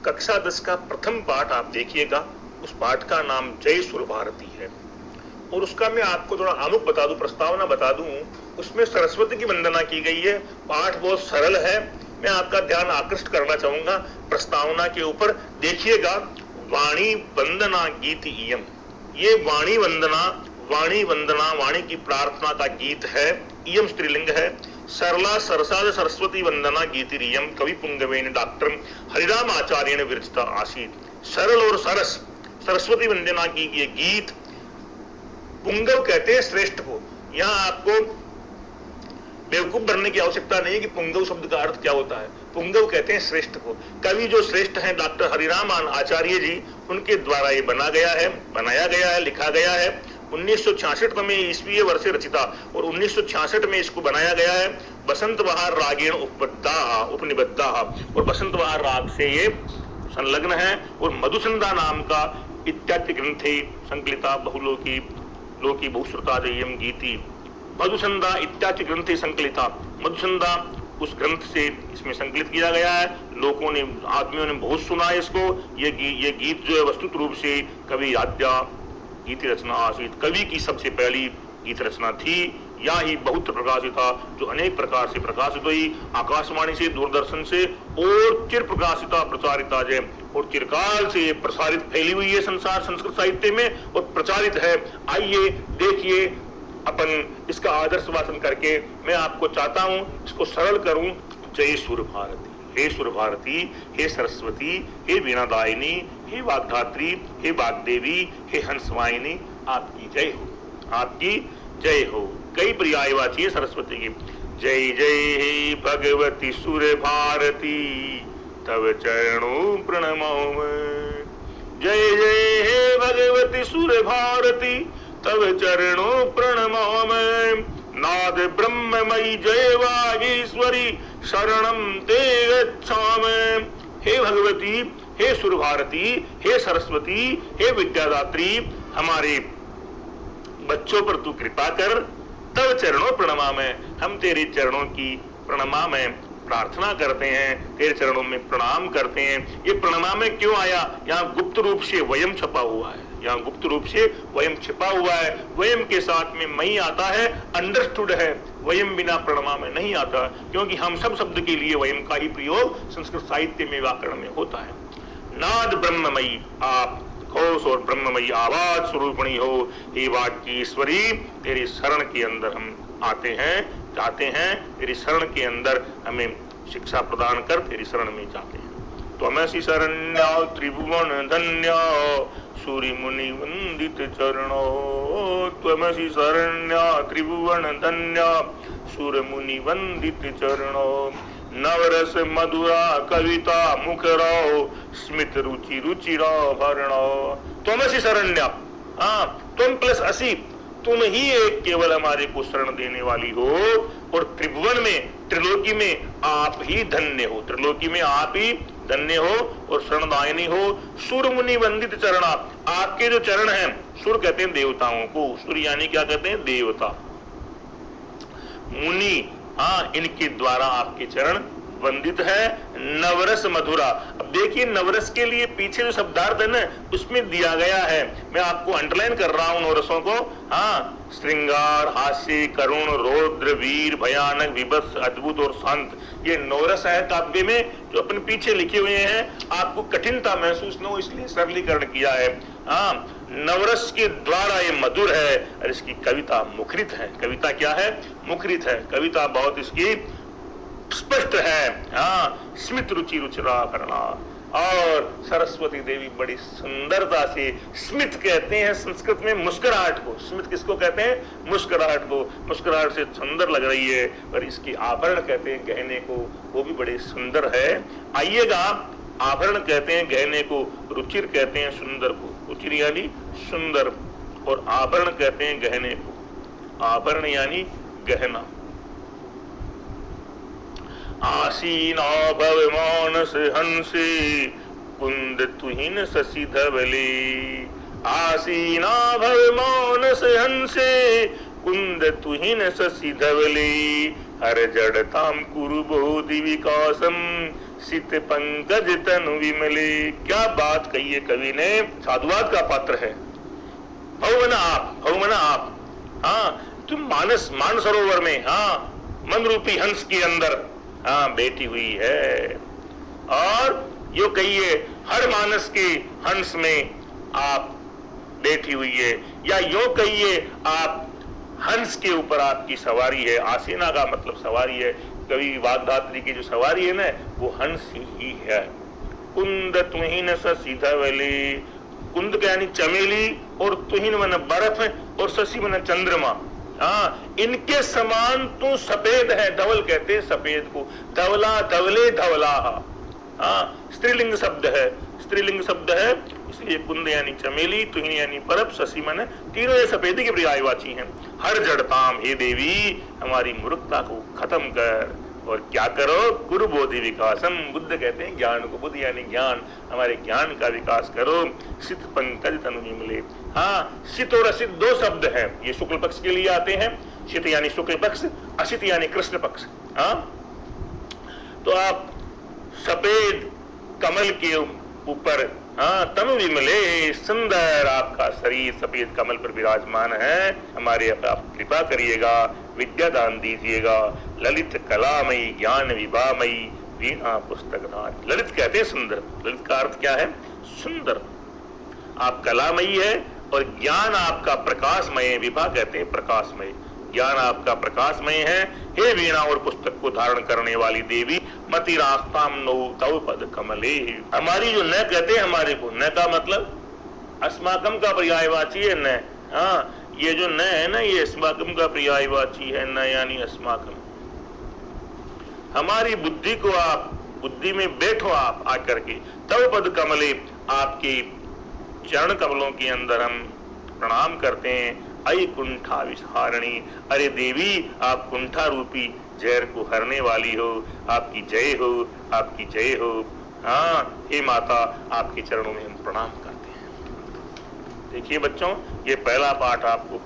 कक्षा 10 का प्रथम पाठ आप देखिएगा। उस पाठ का नाम जय सुर भारती है और उसका मैं आपको थोड़ा आमुख बता दूं, प्रस्तावना बता दूं। उसमें सरस्वती की वंदना की गई है। पाठ बहुत सरल है। मैं आपका ध्यान आकृष्ट करना चाहूंगा प्रस्तावना के ऊपर। देखिएगा, वाणी वंदना गीत इयम। ये वाणी वंदना वाणी की प्रार्थना का गीत है। इयम स्त्रीलिंग है। सरला सरसाद सरस्वती वंदना गीतिरियम कवि पुंगवेन डॉक्टर हरिराम आचार्य ने विरचिता आसीत। सरल और सरस सरस्वती वंदना की ये गीत। पुंगव कहते हैं श्रेष्ठ को। यहां आपको बेवकूफ बनने की आवश्यकता नहीं है कि पुंगव शब्द का अर्थ क्या होता है। पुंगव कहते हैं श्रेष्ठ को। कवि जो श्रेष्ठ हैं डॉक्टर हरिराम आचार्य जी, उनके द्वारा ये बनाया गया है, लिखा गया है। 1966 में ईस्वीय वर्षे रचिता और 1966 में इसको बनाया गया है। बसंत बहार रागेण उपनिबद्धा और बसंत बहार राग से ये संलग्न है। और मधुसंदा नाम का इत्यादि ग्रंथे संकलिता बहुलोकी लोकी बहुश्रुता जयम गीति। मधुसंदा इत्यादि ग्रंथे संकलिता। मधुसंदा उस ग्रंथ से इसमें संकलित किया गया है। लोगों ने, आदमियों ने बहुत सुना है इसको। ये गीत जो है वस्तुत रूप से कवि आद्या गीत रचना आसीत। कवि की सबसे पहली गीत रचना थी। या ही बहुत प्रकाशिता, जो अनेक प्रकार से प्रकाशित हुई, आकाशवाणी से, दूरदर्शन से और चिर प्रकाशिता प्रचारिता जय। और चिरकाल से ये प्रसारित फैली हुई है संसार संस्कृत साहित्य में और प्रचारित है। आइए देखिए, अपन इसका आदर्श वाचन करके मैं आपको चाहता हूं इसको सरल करूं। जय सुर भारती, हे सुर भारती, हे सरस्वती, हे वीणादायिनी, हे वाग्धात्री, हे वाग्देवी, हे हंसवाहिनी, आपकी जय हो, आपकी जय हो। कई पर्यायवाची है सरस्वती की। जय जय हे भगवती सुर भारती, तव चरणों प्रणमाम। जय जय हे भगवती सुर भारती, तव चरणों प्रणमाम। नाद ब्रह्ममयी जय वागीश्वरी, शरणम ते गच्छामि। हे भगवती, हे सुर भारती, हे सरस्वती, हे विद्यादात्री, हमारे बच्चों पर तू कृपा कर। तव चरणों प्रणमाम। हम तेरे चरणों की प्रणमा में प्रार्थना करते हैं, तेरे चरणों में प्रणाम करते हैं। ये प्रणमा में क्यों आया? यहाँ गुप्त रूप से वयम छपा हुआ है। यहाँ गुप्त रूप से वयम छिपा हुआ है। वयम के साथ में मई आता है, अंडरस्टूड है। वयम बिना प्रणमा में नहीं आता, क्योंकि हम सब शब्द के लिए वयम का ही प्रयोग संस्कृत साहित्य में, व्याकरण में होता है। नाद ब्रह्ममयी, आप घोष और ब्रह्ममयी आवाज स्वरूपणी हो। हे वाक्येश्वरी, तेरी शरण के अंदर हम आते हैं, जाते हैं। तेरी शरण के अंदर हमें शिक्षा प्रदान कर, तेरी शरण में जाते हैं। त्वमसि शरण्या त्रिभुवन धन्या, सूरि मुनि वंदित चरणो। त्वमसि शरण्या त्रिभुवन धन्या, सूर मुनि वंदित चरणो। नवरस मधुरा कविता मुखरो, स्मित रुचि रुचिरा भरणो। त्वमसि शरण्या, हाँ, तुम प्लस असी, तुम ही एक केवल हमारे को शरण देने वाली हो। और त्रिभुवन में, त्रिलोकी में आप ही धन्य हो। त्रिलोकी में आप ही धन्य हो और शरणदायिनी हो। सुर मुनि वंदित चरणा, आपके जो चरण हैं, सुर कहते हैं देवताओं को, सुर यानी क्या कहते हैं? देवता। मुनि, हाँ, इनके द्वारा आपके चरण वंदित है। नवरस मधुरा, अब देखिए नवरस के लिए पीछे जो शब्दार्थ है ना, उसमें दिया गया है। मैं आपको अंडरलाइन कर रहा हूं नवरसों को। हाँ, श्रृंगार, हास्य, करुण, रौद्र, वीर, भयानक, विभत्स, अद्भुत और शांत, ये नवरस है काव्य में, जो अपने पीछे लिखे हुए हैं। आपको कठिनता महसूस न हो इसलिए सरलीकरण किया है। हाँ, नवरस के द्वारा ये मधुर है और इसकी कविता मुखरित है। कविता क्या है? मुखरित है। कविता बहुत इसकी स्पष्ट है। हाँ, स्मित रुचि रुचिरा करना। और सरस्वती देवी बड़ी सुंदरता से, स्मित कहते हैं संस्कृत में मुस्कुराहट को। स्मित किसको कहते हैं? मुस्कुराहट को। मुस्कुराहट से सुंदर लग रही है। और इसकी आभरण कहते हैं गहने को, वो भी बड़े सुंदर है। आइएगा, आभरण कहते हैं गहने को, रुचिर कहते हैं सुंदर को। रुचिर यानी सुंदर और आभरण कहते हैं गहने को। आभरण यानी गहना। आसीना भव मानस हंसे, कुंद तुहिन शशि धवले। आसीना भव मानस हंसे, कुंद तुहिन शशि धवले। हर जड़ताम कुरु बोधि विकासम, सित पंकज तनु विमले। क्या बात कही है कवि ने, साधुवाद का पात्र है। भवमना आप, हाँ तुम मान सरोवर में, हाँ मन रूपी हंस के अंदर हाँ बैठी हुई है, और यो कहिए हर मानस के हंस में आप बैठी हुई है, या यो कहिए आप हंस के ऊपर आपकी सवारी है। आसीना का मतलब सवारी है। कवि वाग्धात्री की जो सवारी है ना, वो हंस ही है। कुंद तुहिन शशि धवली, कुंद का यानी चमेली, और तुहिन मन बर्फ, और शशि मन चंद्रमा। हाँ, इनके समान तू सफेद है। धवल कहते हैं सफेद को, धवला धवले धवला। हाँ, स्त्रीलिंग शब्द है, इसलिए कुंद यानी चमेली, तुहिन यानी बर्फ, शशि मन, तीनों ये सफेदी के पर्यायवाची हैं। हर जड़ताम, हे देवी हमारी मूर्खता को खत्म कर, और क्या करो, गुरु बोधि विकासम। बुद्ध कहते हैं ज्ञान को, बुद्ध यानी ज्ञान, हमारे ज्ञान का विकास करो। सित पंकज तनु विमले। हाँ, सित और असित दो शब्द हैं, ये शुक्ल पक्ष के लिए आते हैं। सित यानी शुक्ल पक्ष, असित यानी कृष्ण पक्ष। हाँ, तो आप सफेद कमल के ऊपर, हाँ तनु विमले, सुंदर आपका शरीर सफेद कमल पर विराजमान है। हमारे आप कृपा करिएगा, विद्या दान दीजिएगा। ललित कलामयी ज्ञान विभामयी वीणा पुस्तक धार। ललित कहते हैं सुंदर, ललित का अर्थ क्या है, सुंदर। आप कलामयी है, और ज्ञान आपका प्रकाशमय है। विभा कहते हैं प्रकाशमय, ज्ञान आपका प्रकाशमय है। हे वीणा और पुस्तक को धारण करने वाली देवी, मति रास्ताम नो तव पद कमले। हमारी जो न कहते हैं, हमारे को न का मतलब अस्माकम का पर्यायवाची है न। हाँ, ये जो न है ना, ये अस्माकम का पर्यायवाची है, न यानी अस्माकम। हमारी बुद्धि को आप, बुद्धि में बैठो आप आकर के, तव पद कमले, आपके चरण कमलों के अंदर हम प्रणाम करते हैं। अय कुंठा विषहारणी, अरे देवी आप कुंठा रूपी जहर को हरने वाली हो, आपकी जय हो, आपकी जय हो। हाँ हे माता, आपके चरणों में हम प्रणाम करते हैं। देखिए बच्चों, ये पहला पाठ आपको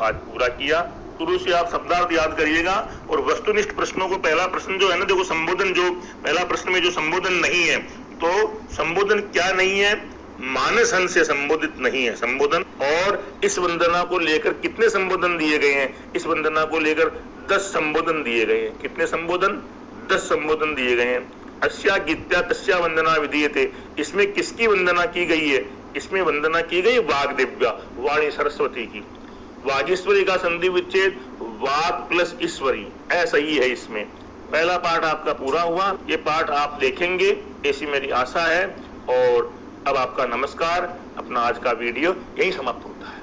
आज पूरा किया। शुरू से आप शब्दार्थ याद करिएगा, और वस्तुनिष्ठ प्रश्नों को, पहला प्रश्न जो है ना, देखो संबोधन, जो पहला प्रश्न में जो संबोधन नहीं है, तो संबोधन क्या नहीं है, मानस हंस से संबोधित नहीं है संबोधन। और इस वंदना को लेकर कितने संबोधन दिए गए हैं, इस वंदना को लेकर 10 संबोधन दिए गए हैं। कितने संबोधन, 10 संबोधन दिए गए हैं। अस्या गीत्या तस्या वंदना विधीयते, इसमें किसकी वंदना की गई है, इसमें वंदना की गई वाग्देव्या, वाणी सरस्वती की। वागीश्वरी का संधि विच्छेद वाग प्लस ईश्वरी, ऐसा ही है इसमें। पहला पाठ आपका पूरा हुआ, ये पाठ आप देखेंगे ऐसी मेरी आशा है। और अब आपका नमस्कार, अपना आज का वीडियो यही समाप्त होता है।